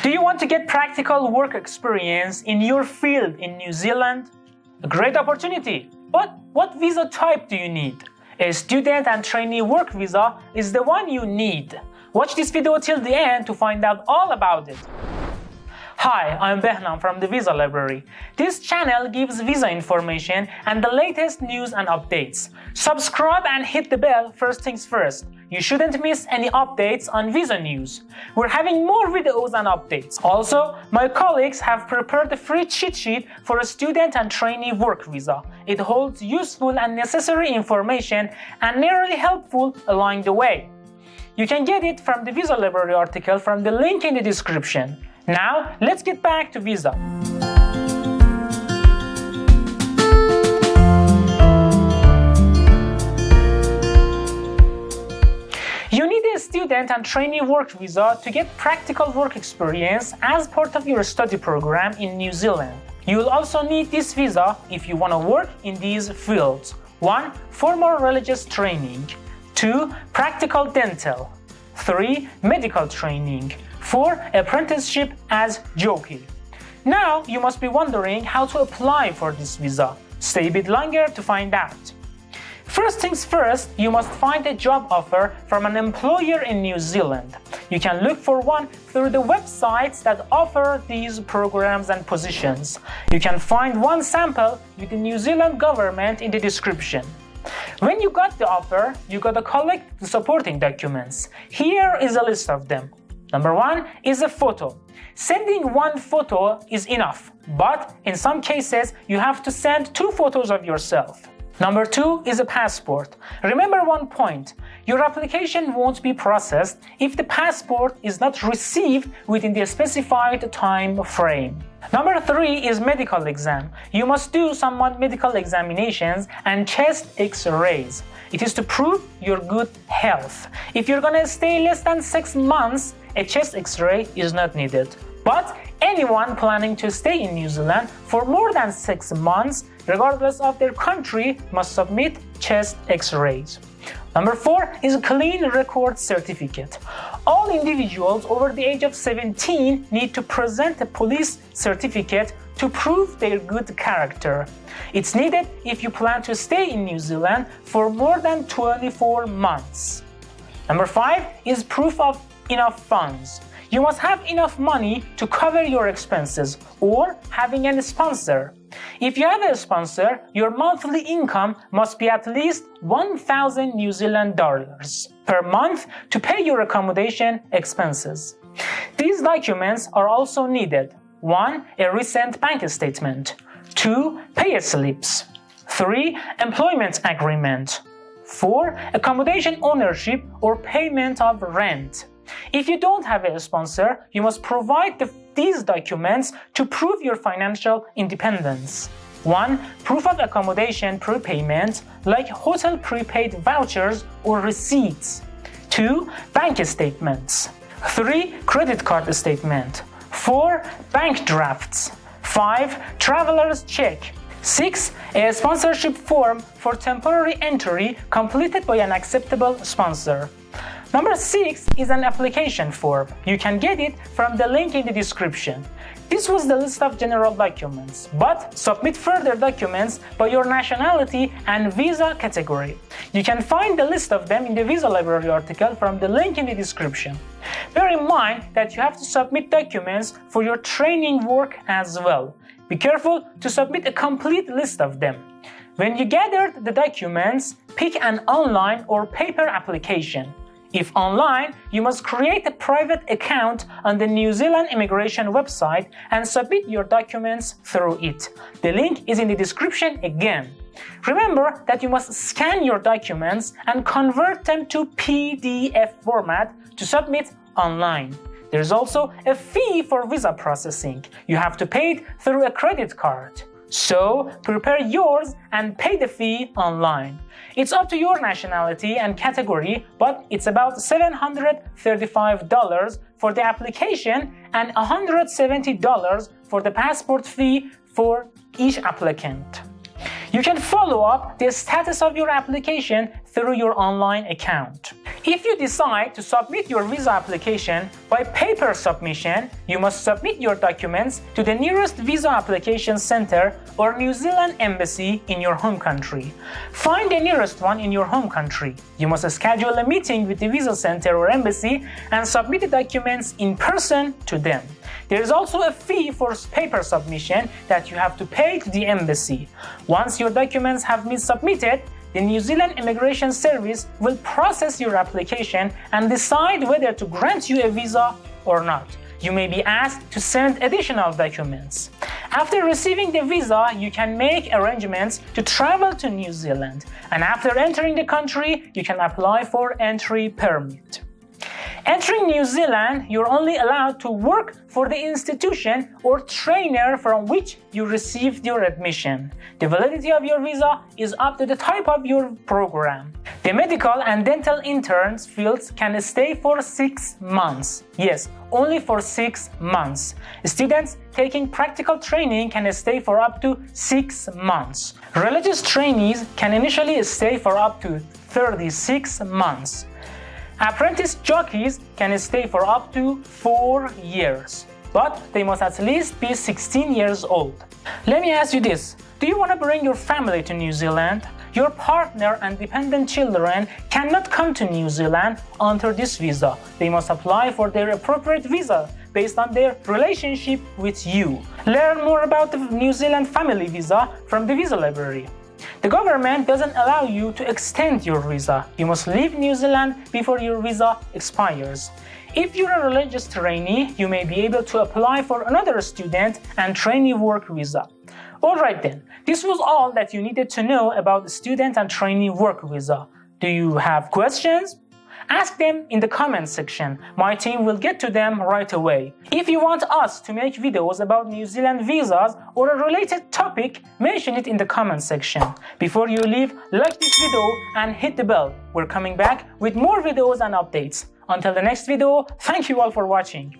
Do you want to get practical work experience in your field in New Zealand? A great opportunity, but what visa type do you need? A student and trainee work visa is the one you need. Watch this video till the end to find out all about it. Hi, I'm Behnam from the Visa Library. This channel gives visa information and the latest news and updates. Subscribe and hit the bell first things first. You shouldn't miss any updates on visa news. We're having more videos and updates. Also, my colleagues have prepared a free cheat sheet for a student and trainee work visa. It holds useful and necessary information and nearly helpful along the way. You can get it from the Visa Library article from the link in the description. Now, let's get back to visa. You need a student and trainee work visa to get practical work experience as part of your study program in New Zealand. You'll also need this visa if you want to work in these fields. 1. Formal religious training. 2. Practical dental. 3. Medical training. 4. Apprenticeship as jockey. Now you must be wondering how to apply for this visa. Stay a bit longer to find out. First things first, you must find a job offer from an employer in New Zealand. You can look for one through the websites that offer these programs and positions. You can find one sample with the New Zealand government in the description. When you got the offer, you gotta collect the supporting documents. Here is a list of them. Number 1 is a photo. Sending one photo is enough, but in some cases you have to send 2 photos of yourself. Number 2 is a passport. Remember one point, your application won't be processed if the passport is not received within the specified time frame. Number 3 is medical exam. You must do some medical examinations and chest x-rays. It is to prove your good health. If you're gonna stay less than 6 months, a chest x-ray is not needed. But anyone planning to stay in New Zealand for more than 6 months, regardless of their country, must submit chest x-rays. Number 4 is a clean record certificate. All individuals over the age of 17 need to present a police certificate to prove their good character. It's needed if you plan to stay in New Zealand for more than 24 months. Number 5 is proof of enough funds. You must have enough money to cover your expenses or having a sponsor. If you have a sponsor, your monthly income must be at least 1,000 New Zealand dollars per month to pay your accommodation expenses. These documents are also needed. 1. A recent bank statement. 2. Pay slips. 3. Employment agreement. 4. Accommodation ownership or payment of rent. If you don't have a sponsor, you must provide these documents to prove your financial independence. 1. Proof of accommodation prepayment, like hotel prepaid vouchers or receipts. 2. Bank statements. 3. Credit card statement. 4. Bank drafts. 5. Traveler's check. 6. A sponsorship form for temporary entry completed by an acceptable sponsor. Number 6 is an application form. You can get it from the link in the description. This was the list of general documents, but submit further documents by your nationality and visa category. You can find the list of them in the Visa Library article from the link in the description. Bear in mind that you have to submit documents for your training work as well. Be careful to submit a complete list of them. When you gathered the documents, pick an online or paper application. If online, you must create a private account on the New Zealand immigration website and submit your documents through it. The link is in the description again. Remember that you must scan your documents and convert them to PDF format to submit online. There's also a fee for visa processing. You have to pay it through a credit card. So, prepare yours and pay the fee online. It's up to your nationality and category, but it's about $735 for the application and $170 for the passport fee for each applicant. You can follow up the status of your application through your online account. If you decide to submit your visa application by paper submission, you must submit your documents to the nearest visa application center or New Zealand embassy in your home country. Find the nearest one in your home country. You must schedule a meeting with the visa center or embassy and submit the documents in person to them. There is also a fee for paper submission that you have to pay to the embassy. Once your documents have been submitted, the New Zealand Immigration Service will process your application and decide whether to grant you a visa or not. You may be asked to send additional documents. After receiving the visa, you can make arrangements to travel to New Zealand, and after entering the country, you can apply for entry permit. Entering New Zealand, you're only allowed to work for the institution or trainer from which you received your admission. The validity of your visa is up to the type of your program. The medical and dental interns fields can stay for 6 months. Yes, only for 6 months. Students taking practical training can stay for up to 6 months. Religious trainees can initially stay for up to 36 months. Apprentice jockeys can stay for up to 4 years, but they must at least be 16 years old. Let me ask you this. Do you want to bring your family to New Zealand? Your partner and dependent children cannot come to New Zealand under this visa. They must apply for their appropriate visa based on their relationship with you. Learn more about the New Zealand family visa from the visa library. The government doesn't allow you to extend your visa. You must leave New Zealand before your visa expires. If you're a religious trainee, you may be able to apply for another student and trainee work visa. Alright then, this was all that you needed to know about the student and trainee work visa. Do you have questions? Ask them in the comment section. My team will get to them right away. If you want us to make videos about New Zealand visas or a related topic, mention it in the comment section. Before you leave, like this video and hit the bell. We're coming back with more videos and updates. Until the next video, thank you all for watching.